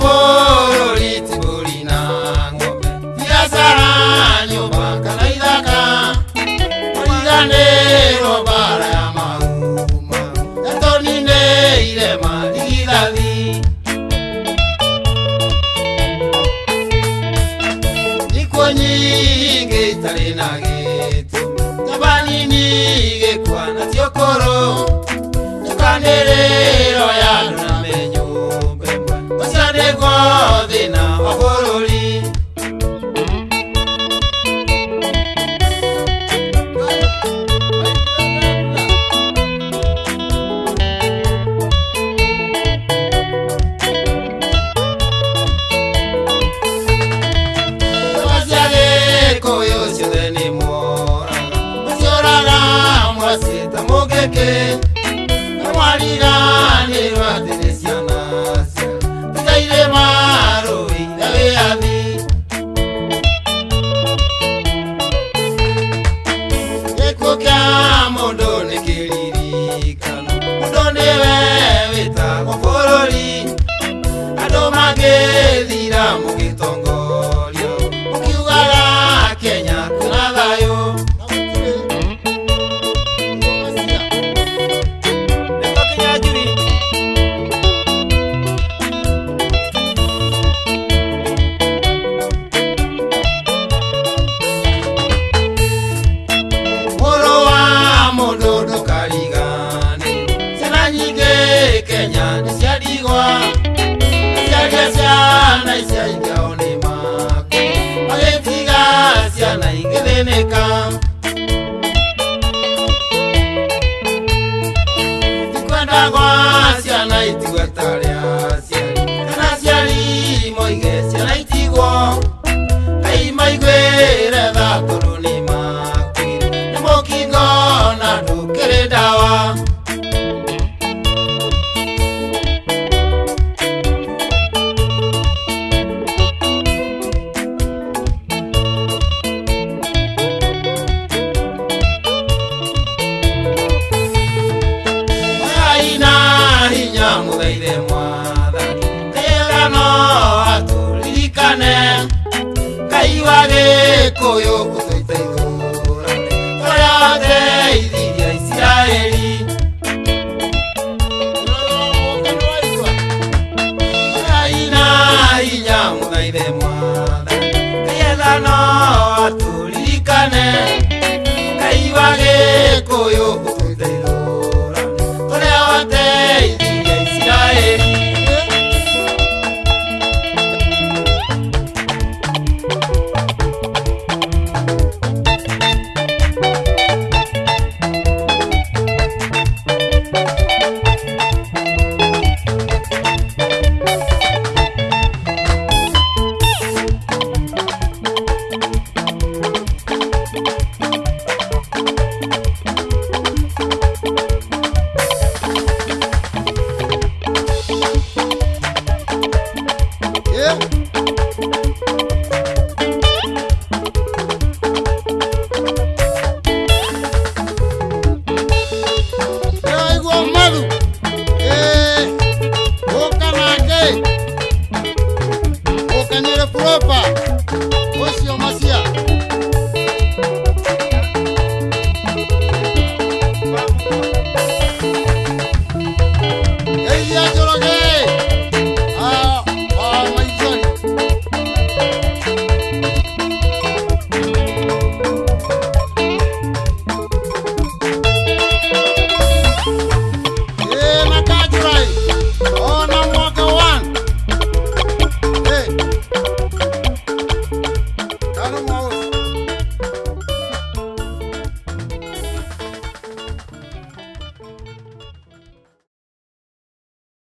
bũrũri ti mbũri na ng'ombe, biacara, nyũmba kana ithaka, kũriganĩrwo mbara ya mauma, yatũninĩire marigithathi. Ikuũ nyingĩ itarĩ na gĩtũmi, nyũmba nini igĩkua na ti ũkũrũ, njukanĩrĩro ya andũ na menyũmba ĩmwe, ũcio nĩguo thĩna wa bũrũri. Gĩkũyũ ciothe nĩ moraga, mũcioraga mwacita mũngĩkĩ, na mwariganĩrwo atĩ nĩ ciana cia tiga irĩma rũĩ na wĩyathi. Gĩkuũ kĩa mũndũ nĩ kĩririkano, mũndũ nĩwe wĩtagwo bũrũri, andũ magĩthira mũgĩtongorio mũkiugaga Kenya kwĩna thayũ. Mũrũ wa mũndũ ndũkarigane, ciana nyingĩ Kenya nĩ cia ndigwa, ciaria ciana icia ingĩ ao nĩ maku, magĩtiga ciana igĩthĩnĩka. Tikwenda gwa ciana itigwe tarĩa aciari, kana aciari moige ciana itigwo, Ngai maiguĩre tha tondũ nĩ makuire, nĩ mũkingo na ndũkĩrĩ ndawa. Mũthaithe Mwathani, nĩgetha no atũririkane, Ngai wa Gĩkũyũ ũtũteithũrane, ũrĩa wateithirie Isiraeli. Ina hinya mũthaithe Mwathani, nĩgetha no atũririkane, Ngai wa Gĩkũyũ ũtũteithũrane, ũrĩa wateithirie Isiraeli. Propa.